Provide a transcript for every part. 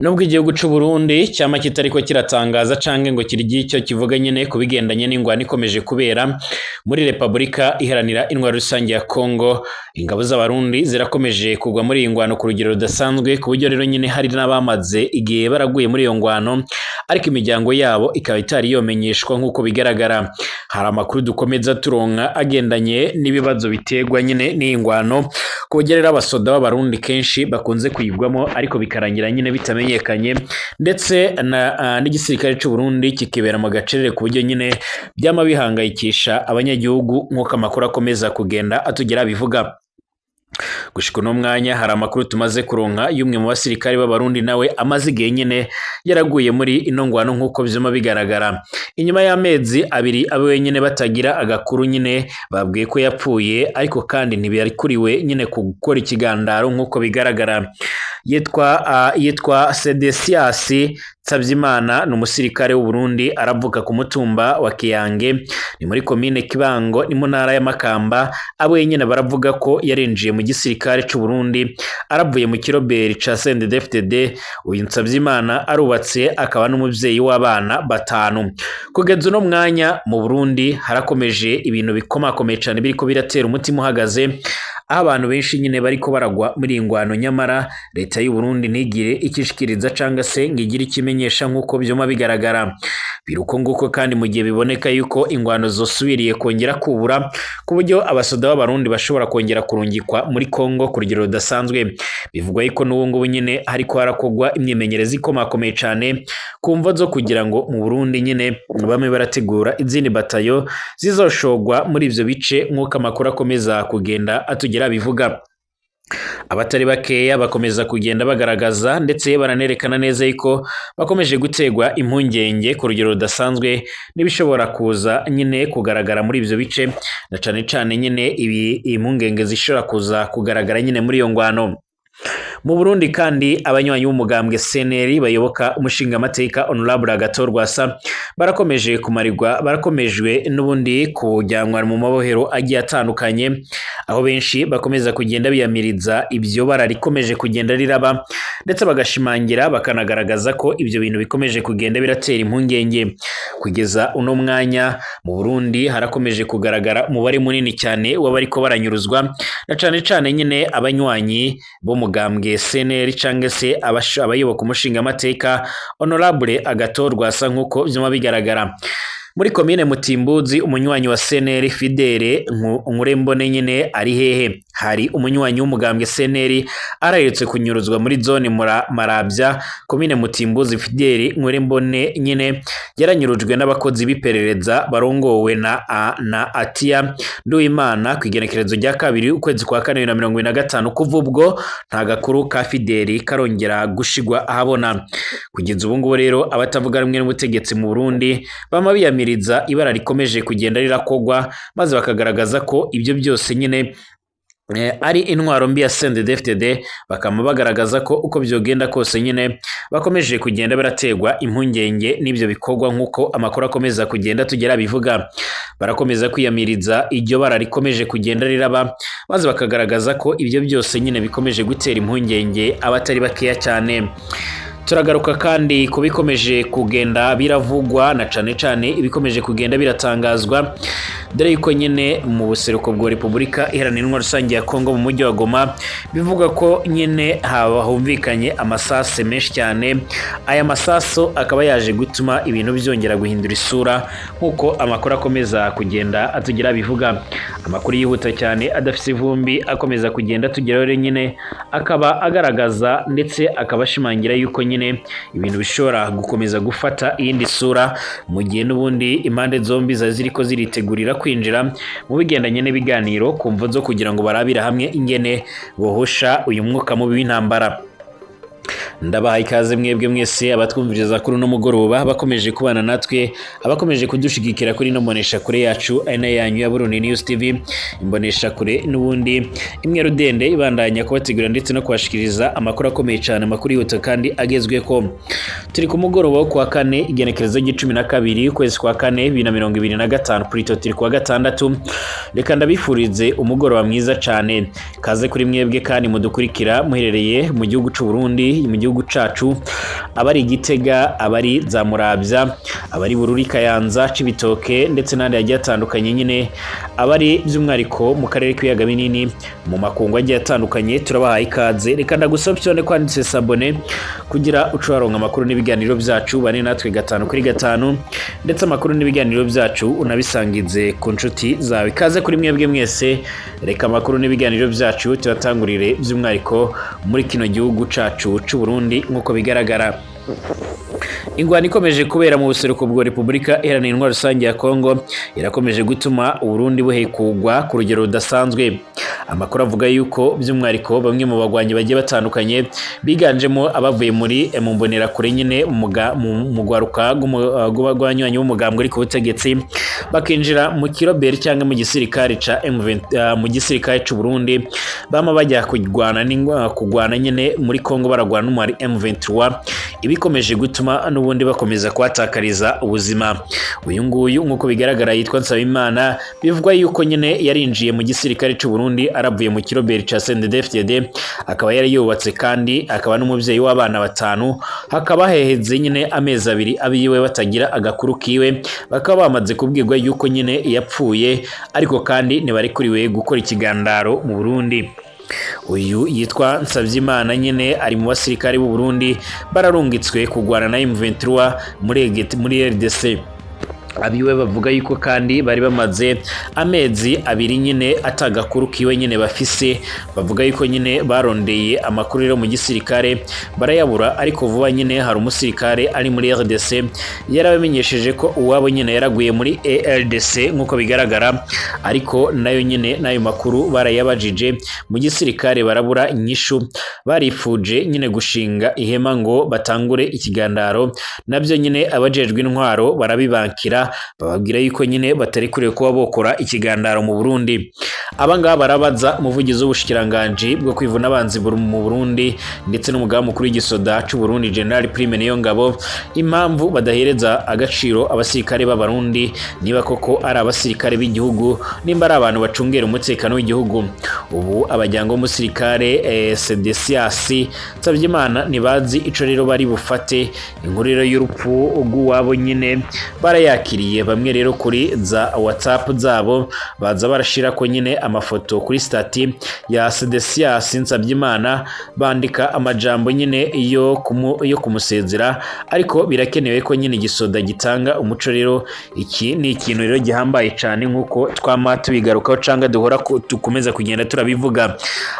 Nubwo igihugu c'u Burundi cyama kitariko kiratangaza canke ngo kirigi icyo kivuga nyene kubigendanye n'ingwano ikomeje kubera muri Republika iharanira intwaro rusange ya Kongo, ingabo z'abarundi zirakomeje kugwa muri ingwano ku rugero rudasanzwe, ku buryo rero nyene hari n'abamaze igihe baraguye muri iyo ngwano, ariko imiryango yabo ikaba itari yomenyeshwa nk'uko bigaragara. Hari amakuru dukomeza turonka agendanye n'ibibazo biterwa nyene n'ingwano, ku buryo rero abasoda b'abarundi kenshi bakunze kuyigwamo ariko bikarangira nyene bitamenyekanye, ndetse n'igisirikare c'u Burundi kikibera mu gacerere ku buryo nyene byama bihangayikisha abanyagihugu nk'uko amakuru akomeza kugenda atugera bivuga. Gushika uno mwanya hari amakuru tumaze kuronka y'umwe mu basirikare b'abarundi nawe amaze igihe nyene yaraguye muri ino ngwano nk'uko vyuma bigaragara. Inyuma y'amezi abiri abo wenyene batagira agakuru nyene babwiye ko yapfuye, ariko kandi ntibiyarikuriwe nyene gukora ikigandaro nk'uko bigaragara. Yitwa Sedesias Tsavyimana, ni umusirikare w'u Burundi, aravuka ku mutumba wa Kiyange, ni muri komine Kibango, ni mu ntara ya Makamba. Abo wenyene baravuga ko yarinjiye mu gisirikare c'u Burundi aravuye mu kiroberi ca CNDD-FDD. Uyu Tsavyimana arubatse akaba n'umuvyeyi w'abana batanu. Kugeza uno mwanya mu Burundi harakomeje ibintu bikomakomeye cane biriko biratera umutima uhagaze, aho abantu benshi nyine bariko baragwa muri ingwano, nyamara leta y'u Burundi ntigire ikishikiriza canga se ngigire ikimenyesha nk'uko vyoma bigaragara. Biruko nguko kandi mu gihe biboneka yuko ingwano zosubiriye kongera kubura, ku buryo abasoda b'abarundi bashobora kongera kurungikwa muri Kongo ku rugero rudasanzwe. Bivugwa yuko n'ubu ngubu nyene hariko harakogwa imyimenyerezo ikomakomeye cane ku mvo zo kugira ngo mu Burundi nyene bame barategura izindi batayo zizoshogwa muri ivyo bice nk'uko amakuru akomeza kugenda atugera bivuga. Abatari bakeya bakomeza kugenda bagaragaza ndetse baranerekana neza yuko bakomeje gutegwa impungenge ku rugero rudasanzwe n'ibishobora kuza nyine kugaragara muri ivyo bice, na cane cane nyine impungenge zishobora kuza kugaragara nyine muri iyo ngwano. Mu Burundi kandi abanywanyi b'umugambwe CNL bayoboka umushinga amateka Honorable Agathon Rwasa barakomejwe n'ubundi kujyanwa mu mabohero agiye atandukanye, aho benshi bakomeza kugenda biyamiriza ibyo bararikomeje kugenda riraba, ndetse bagashimangira bakanagaragaza ko ibyo bintu bikomeje kugenda biratera impungenge. Kugeza uno mwanya mu Burundi harakomeje kugaragara umubare munini cyane w'abariko baranyuruzwa, na cane cane nyine abanywanyi bo mugambwe CNL cange se abayoboka umushinga amateka Honorable Agathon Rwasa nk'uko vyuma bigaragara. Muri komine Mutimbuzi umunywanyi wa CNL Fidele Nkurembone nyene ari hehe? Hari umunywanyi w'umugambwe CNL arahetse kunyuruzwa muri zone Marabya, komine Mutimbuzi. Fidele Nkurembone nyene yaranyurujwe n'abakozi b'iperereza barongowe na Atia Nduwimana ku igenekerezo rya 2 ukwezi kwa 2025. Kuva ubwo nta gakuru ka Fidele karongera gushigwa ahabona. Kugeza ubu ngubu rero abatavuga rumwe n'ubutegetsi mu Burundi bama biyamiriza ibara rikomeje kugenda rirakogwa, maze bakagaragaza ko ibyo byose nyine ari intwaro mbi ya CNDD-FDD. Bakama bagaragaza ko uko byogenda kose nyine bakomeje kugenda barategwa impungenge n'ibyo bikogwa nk'uko amakuru akomeza kugenda tugera bivuga. Barakomeza kwiyamiriza iryo bara rikomeje kugenda riraba, maze bakagaragaza ko ibyo byose nyine bikomeje gutera impungenge abatari bakeya cyane. Turagaruka kandi kubikomeje kugenda biravugwa, na cane cane ibikomeje kugenda biratangazwa, dore yuko nyene mu buseruko bwa Republika iharanira intwaro rusange ya Kongo mu mujyi wa Goma bivuga ko nyene humvikanye amasase menshi cyane. Aya masaso akaba yaje gutuma ibintu byongera guhindura isura nk'uko amakuru akomeza kugenda atugera bivuga. Amakuru yihuta cyane adafise ivumbi akomeza kugenda tugeraho rero nyene akaba agaragaza ndetse akabashimangira yuko nyene ibintu bishobora gukomeza gufata iyindi sura, mu gihe n'ubundi impande zombi ziriko ziritegurira kwinjira mu bigendanye n'ibiganiro ku mvo zo kugira ngo barabira hamwe ingene bohosha uyu mwuka mubi w'intambara. Ndabahaye ikaze mwebwe mwese abatwumviriza kuri no mugoroba, bakomeje kubana natwe, abakomeje kudushigikira kuri no mbonesha kure yacu aina yanyu ya Burundi News TV, imbonesha kure n'ubundi imwe rudende ibandanya kubategura ndetse no kwashikiriza amakuru akomeye cyane, amakuru yihuta kandi agezweko. Turi ku mugoroba wo kwa 4 igenekerezo g'12 ukwezi kwa 4 2025, Prito turi kwa 6. Reka ndabifurize. ndabifurize umugoroba mwiza cyane. Kaze kuri mwebwe kandi mudukurikira muherereye mu gihugu c'u Burundi, mu gihugu c'u Kongo, mu gihugu c'u Rwanda ndetse no mu bindi bihugu bitandukanye. Aho muherereye gihugu cacu, abari Gitega, abari za Muravya, abari Bururi, Kayanza, Cibitoke ndetse n'andi yagiye atandukanye nyine, abari by'umwariko mu karere k'ibiyaga binini mu makungu agiye atandukanye, turabahaye ikaze. Reka ndagusopyone kwanditse sabone kugira ucaronka amakuru n'ibiganiro byacu bane natwe 5 kuri 5, ndetse amakuru n'ibiganiro byacu unabisangize ku nshuti zawe. Ikaze kuri mwebwe mwese, reka amakuru n'ibiganiro byacu turatangurire by'umwariko muri kino gihugu cacu c'u Burundi. Nkuko bigaragara, ingwano ikomeje kubera mu buseruko bwa Repubulika Iharanira Intwaro Rusange ya Kongo irakomeje gutuma Uburundi buhekugwa ku rugero rudasanzwe. Amakuru avuga yuko by'umwariko bamwe mu bagwanyi bagiye batandukanye biganjemo abavuye muri mu mbonera kure nyine mu gwaruka gw'abagwanyi b'umugambwe ari ku butegetsi bakinjira mu kiroberi cyangwa mu gisirikare ca M20 mu gisirikare c'u Burundi, bama bajya kugwana nyine muri Kongo baragwana n'umwari M23, ibikomeje gutuma n'ubundi bakomeza kwatakariza ubuzima. Uyu nguyu nkuko bigaragara yitwa Nsabimana, bivugwa yuko nyine yarinjiye mu gisirikare c'u Burundi aravuye mu kiroberi ca CNDD-FDD, akaba yari yubatse kandi akaba n'umuvyeyi w'abana 5, hakaba heheze nyine amezi 2 abiwe batagira agakuru kiwe, bakaba bamaze kubwirwa yuko nyine yapfuye, ariko kandi ntibarikuriwe gukora ikigandaro mu Burundi. Uyu yitwa Nsavyimana nyine ari mu basirikare b'u Burundi bararungitswe kugwana na M23 muri RDC. Abiwe bavuga yuko kandi bari bamaze amezi 2 nyine atagakuru kiwe nyine bafise, bavuga yuko nyine barondeye amakuru rero mu gisirikare barayabura, ariko vuba nyine hari umusirikare ari muri RDC yarabamenyesheje ko uwabo nyine yaraguye muri ARDC nkuko bigaragara, ariko nayo nyine nayo makuru barayabajije mu gisirikare barabura inyishu. Barifuje nyine gushinga ihema ngo batangure ikigandaro, nabyo nyine abajejwe intwaro barabibankira, bababwira yuko nyine batari kure kuba bokora ikigandaro mu Burundi. Abangaba barabaza umuvugizi w'ubushikiranganje bwo kwivuna abanzi mu Burundi ndetse n'umugaba mukuru w'igisoda c'u Burundi General Prime Niyongabo impamvu badahereza agaciro abasirikare b'abarundi, niba koko ari abasirikare b'igihugu, nimba ari abantu bacungera umutekano w'igihugu. Ubu abajyango b'umusirikare Sedesias Nsavyimana nibazi ico rero bari bufate. Inkuru rero y'urupfu rw'uwabo nyine barayakiriye, bamwe rero kuri za WhatsApp zabo baza barashira ko nyine amafoto kuri stati ya Sedesias Nsavyimana, bandika amajambo nyine yo kumusezera, ariko birakenewe ko nyine igisoda gitanga umuco. Rero iki ni ikintu rero gihambaye cyane nkuko twama tubigarukaho canga duhora tukomeza kugenda turabivuga.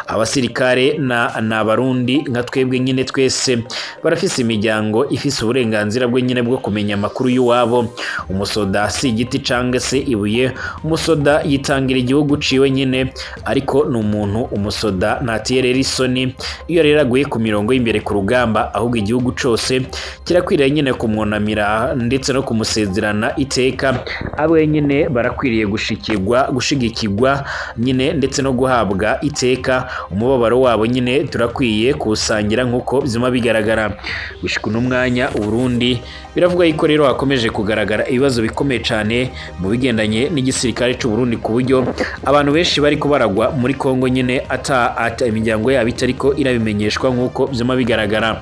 Abasirikare na Barundi nka twebwe nyine twese barafise imiryango ifise uburenganzira bwo nyine bwo kumenya amakuru y'uwabo. Umusoda si igiti canga se ibuye, umusoda yitangira igihugu ciwe nyine, ariko ni umuntu. Umusoda ntatiyerera isoni iyo rero aguye ku mirongo y'imbere ku rugamba, ahubwo igihugu cose kirakwiriye nyine kumwunamira ndetse no kumusezerana iteka. Abe nyine barakwiriye gushigikirwa nyine ndetse no guhabwa iteka. Umubabaro wabo nyine turakwiye kusangira nkuko bizima bigaragara. Gushika n'umwanya Uburundi biravuga yuko rero hakomeje kugaragara ibibazo bikomeye cyane mu bigendanye n'igisirikare c'u Burundi, ku buryo abantu benshi bari kubaragwa muri Kongo nyine ata imiryango yabo itariko irabimenyeshwa nkuko bizima bigaragara.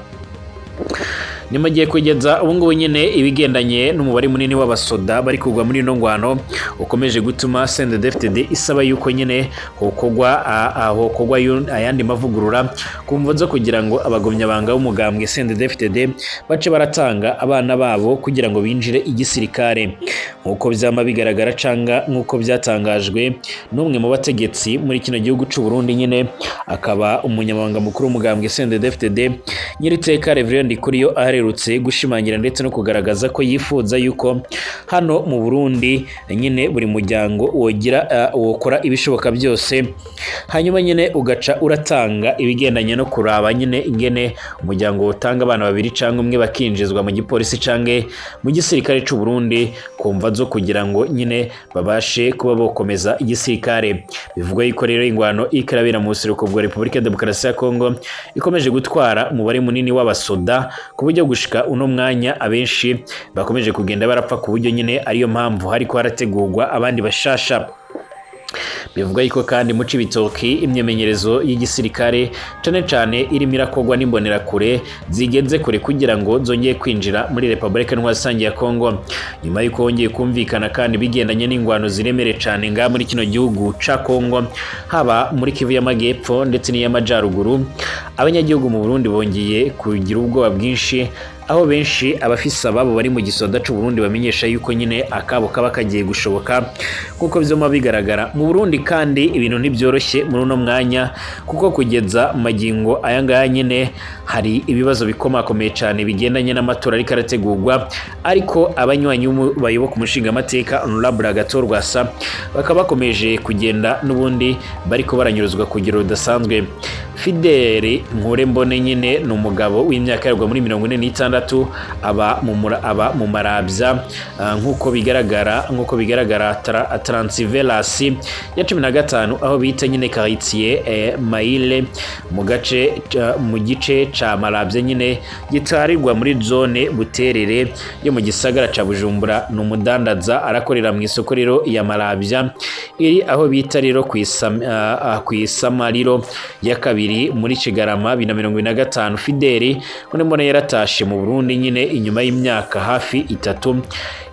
Nimagiye kugeza ubungubu nyine ibigendanye n'umubare munini w'abasoda bari kugwa muri ino ngwano ukomeje gutuma CNDD-FDD isaba yuko nyine hokogwa ayandi mavugurura kumvo zo kugira ngo abagomya banga b'umugambwe CNDD-FDD bace baratanga abana babo kugira ngo binjire igisirikare. Nkuko byama bigaragara canga nkuko byatangajwe n'umwe mu bategetsi muri kino gihugu c'u Burundi nyine akaba umunyamabanga mukuru w'umugambwe CNDD-FDD Nyiriteka Reverend Ndikuriyo aherutse gushimangira ndetse no kugaragaza ko yifuza yuko hano mu Burundi nyine buri muryango wokora ibishoboka byose, hanyuma nyine ugaca uratanga ibigendanye no kuraba nyine ingene umuryango utanga abana 2 cyangwa umwe bakinjizwa mu gipolisi canke mu gisirikare c'u Burundi kumva zo kugira ngo nyine babashe kuba bokomeza igisirikare. Bivugwa yuko rero ingwano ikarabira mu buseruko bwa Repubulika ya Demokarasi ya Kongo ikomeje gutwara umubare munini w'abasoda ku buryo gushika uno mwanya abenshi bakomeje kugenda barapfa, ku buryo nyine ariyo mpamvu hariko harategurwa abandi bashasha. bivuga yuko kandi mu Cibitoki imyemenyerezo y'igisirikare cane irimo irakogwa n'imbonerakure zigeze kure kugira ngo zongeye kwinjira muri Republika Rusange ya Kongo, nyuma yuko hongeye kumvikana kandi bigendanye n'ingwano ziremere cane nga muri kino gihugu ca Kongo, haba muri Kivu y'Amajyepfo ndetse n'iy'Amajyaruguru. Abanyagihugu mu Burundi bongeye kugira ubwoba bwinshi, aho benshi abafise ababo bari mu gisoda c'u Burundi bamenyesha yuko nyine akabo kaba kagiye gushoboka, kuko vyoma bigaragara mu Burundi kandi ibintu ntibyoroshye muri uno mwanya, kuko kugeza magingo aya ngaya nyine hari ibibazo bikomakomeye cyane bigendanye n'amatora ariko arategurwa, ariko abanywanyi bayoboka umushinga amateka Honorable Agathon Rwasa bakaba bakomeje kugenda n'ubundi bariko baranyuruzwa kugira rudasanzwe. Fidele Nkurembone nyine ni umugabo w'imyaka yarwa muri 46 aba mu Marabya, nkuko bigaragara Transvelas ya 15 aho bita nyine quartier Maile mu gice ca Marabya nyine gitarirwa muri zone Buterere yo mu gisagara ca Bujumbura. Ni umudandaza arakorera mu isoko rero ya Marabya iri aho bita rero kwisamariro ya kabiri muri Kigarama 2025. Fidele Nkurembone yaratashe mu Burundi nyine inyuma y'imyaka hafi 3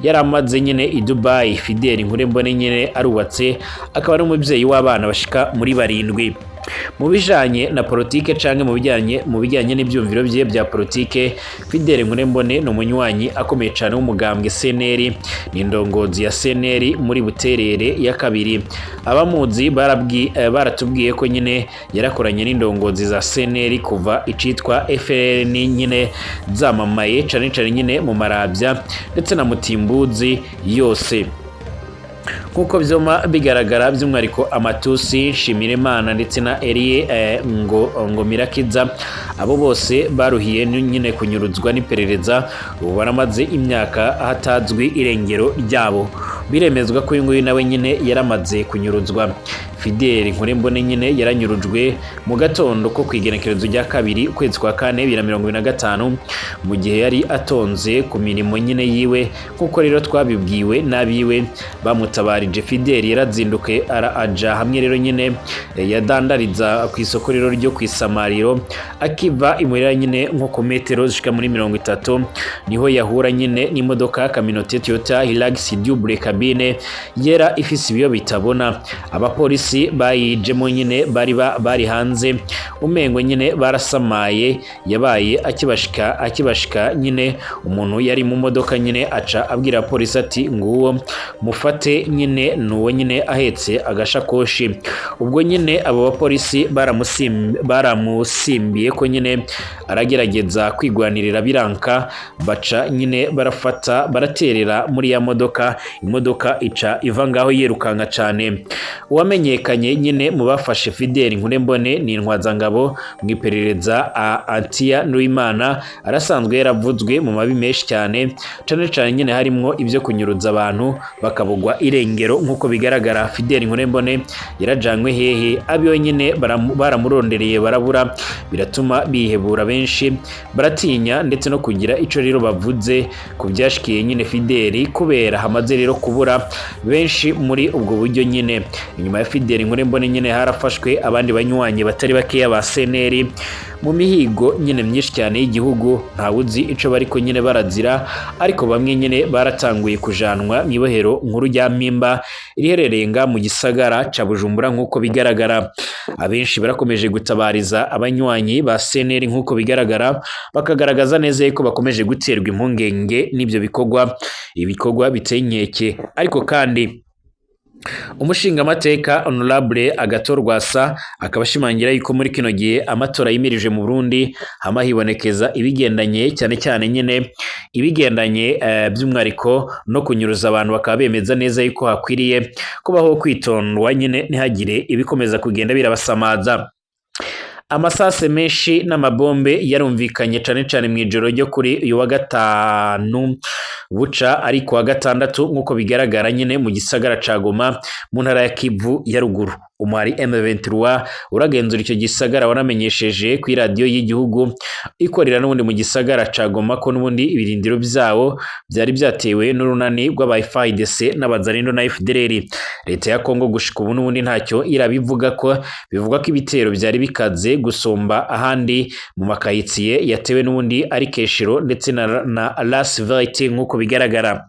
yaramaze nyine i Dubai. Fidele Nkurembone nyine arubatse, akaba ari umubyeyi w'abana bashika muri 7. Mu bijanye na politike canke mu bijanye n'ibyumviro bye bya politike, Fidele Nkurembone no munywanyi akomeye cyane w'umugambwe CNL, ni ndongozi ya CNL muri Buterere ya kabiri. Abamuzi baratubwiye ko nyine yarakoranye n'indongozi za CNL kuva icitwa FLN nyine zamamaye cyane nyine mu Marabya ndetse na Mutimbuzi yose. Kuko vyoma bigaragara by'umwariko Amatusi Nshimirimana ndetse na Elie ngo Mirakiza, abo bose baruhiye nyine kunyuruzwa n'iperereza, ubu baramaze imyaka hatazwi irengero ryabo. Biremezwa ko uyu nawe nyine yaramaze kunyuruzwa. Fidele Nkurembone nyine yaranyurujwe mu gatondo ko kwigenekerezo rya 2 ukwezi kwa 4 2025 mu gihe yari atonze ku mirimo nyine yiwe, kuko rero twabibwiwe nabiwe bamutabarije. Fidele yarazinduke aja hamwe rero nyine yadandariza ku isoko rero ryo kwisamariro, akiva imurira nyine nko ku metero zishika muri 30 niho yahura nyine n'imodoka Kaminote Toyota Hilux double cabine yera ifise ibiyo bitabona. Abapolisi bayijemo nyine bari hanze, umengo nyine barasamaye. Yabaye akibashika nyine umuntu yari mu modoka nyine aca abwira polisi ati nguwo mufate nyine nuwo nyine ahetse agashakoshi. Ubwo nyine abo bapolisi baramusimbiye ko nyine aragerageza kwigwanirira biranka, baca nyine baraterera muri ya modoka, imodoka ica iva ngaho yirukanka cyane. Uwamenyekanye nyine mu bafashe Fidele Nkurembone ni intwazangabo mu iperereza Antia Nuimana, arasanzwe yaravuzwe mu mabi menshi cyane nyine harimo ibyo kunyuruza abantu bakabugwa irengero. Nkuko bigaragara Fidele Nkurembone yarajanywe hehe, abiyo nyine baramurondereye barabura, biratuma bihebura, benshi baratinya ndetse no kugira ico rero bavuze ku byashikiye nyine Fidele, kubera hamaze rero kubura benshi muri ubwo buryo nyine. Inyuma ya Fidele Nkurembone nyine harafashwe abandi banywanyi batari bakeya ba CNL mu mihigo nyine myinshi cyane y'igihugu, ntawuzi ico bariko nyine barazira, ariko bamwe nyine baratanguye kujanwa mu ibohero nkuru rya Mpimba riherereye nga mu gisagara ca Bujumbura. Nkuko bigaragara abenshi barakomeje gutabariza abanywanyi ba CNL, nkuko bigaragara bakagaragaza neza ko bakomeje guterwa impungenge n'ibyo ibikorwa biteye inkeke. Ariko kandi umushinga amateka Honorable Agathon Rwasa akaba ashimangira yuko muri kino gihe amatora yimirije mu Burundi hama hibonekeza ibigendanye cyane nyine ibigendanye by'umwariko no kunyuruza abantu, bakaba bemeza neza yuko hakwiriye kubaho kwitondwa nyine ntihagire ibikomeza kugenda birabasamaza. Amasase menshi n'amabombe yarumvikanye cyane mu ijoro ryo kuri uyu wa 5 buca ariko wa 6 nkuko bigaragara nyine mu gisagara ca Goma mu ntara ya Kivu ya ruguru. umuhari M23 uragenzura icyo gisagara wanamenyesheje ku radio y'igihugu ikorera n'ubundi mu gisagara ca Goma ko n'ubundi ibirindiro byawo byari byatewe n'urunani rw'aba FARDC n'abazarindo na FDLR. Leta ya Kongo gushika ubu n'ubundi ntacyo irabivuga ko bivuga ko ibitero byari bikaze gusomba ahandi mu makayitsiye yatewe n'ubundi ari Keshero ndetse na Las Verite nk'uko bigaragara.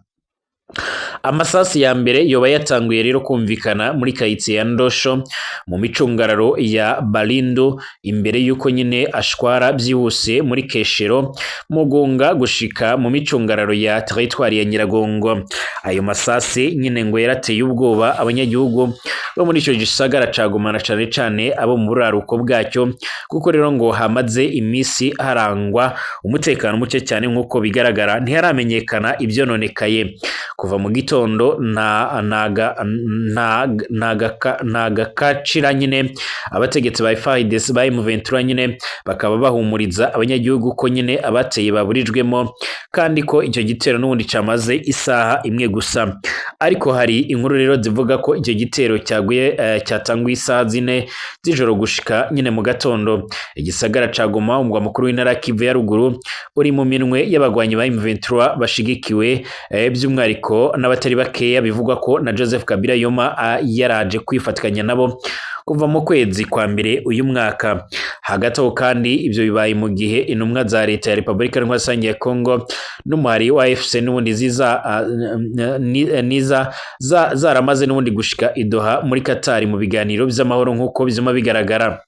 Amasasi ya mbere yoba yatanguye rero kumvikana muri kayitsi ya Ndosho mu micungararo ya Balindo imbere yuko nyine ashwara byihuse muri Keshero Mugunga gushika mu micungararo ya territoire ya Nyiragongo. Ayo masasi nyine ngo yarateye ubwoba abanyagihugu bo muri ico gisagara cagumana cane abo mu buraruko bwacyo kuko rero ngo hamaze imisi harangwa umutekano muke cyane nk'uko bigaragara ntiharamenyekana ibyo nonekaye. Kuva mu gitondo nagakacira nyine abategetsi ba FARDC ba M23 nyine bakaba bahumuriza abanyagihugu ko nyine abateye baburijwemo kandi ko icyo gitero n'ubundi camaze isaha imwe gusa. Ariko hari inkuru rero zivuga ko icyo gitero cyatanguye isaha 4 z'ijoro gushika nyine mu gatondo. Igisagara ca Goma umugwa mukuru w'intara Kivu ya ruguru uri mu minwe y'abagwanyi ba M23 bashigikiwe by'umwariko n'abatari bakeya bivugwa ko na Joseph Kabila Yoma yaraje kwifatikanya nabo kuva mu kwezi kwa mbere uyu mwaka. Hagati aho kandi ibyo bibaye mu gihe intumwa za leta ya Repubulika Rusange ya Kongo n'umuhari wa FC n'ubundi zaramaze n'ubundi gushika idoha muri Qatar mu biganiro by'amahoro nk'uko bizuma bigaragara.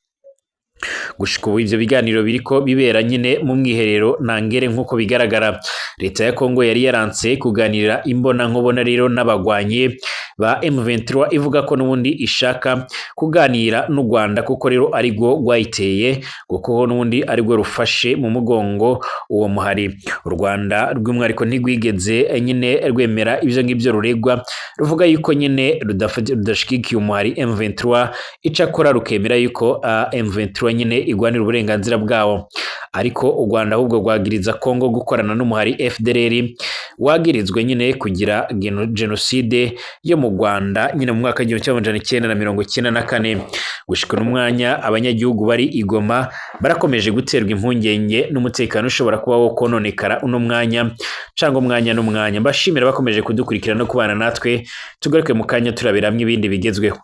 Gushika ubu ivyo biganiro biriko bibera nyine mu mwiherero nangere nk'uko bigaragara. Leta ya Kongo yari yaranse kuganira imbona nkubona rero n'abagwanye ba M23 ivuga ko n'ubundi ishaka kuganira n'u Rwanda kuko rero ari rwo rwayiteye kuko n'ubundi ari rwo rufashe mu mugongo uwo muhari. U Rwanda rw'umwariko ntigwigeze nyine rwemera ivyo ngibyo ruregwa ruvuga yuko nyine rudashigikiye umuhari M23 icakora rukemera yuko M23 nyine igwanira uburenganzira bwawo. Ariko u Rwanda ahubwo rwagiriza Kongo gukorana n'umuhari FDLR wagirizwe nyine kugira genocide yo mu Rwanda nyine mu mwaka w'1994. Gushika n'umwanya abanyagihugu bari Igoma barakomeje guterwa impungenge n'umutekano ushobora kuba wo kononekara uno mwanya cangwa umwanya n'umwanya. Mbashimira bakomeje kudukurikira no kubana natwe tugaruke mu kanya turabiramwe ibindi bigezweho.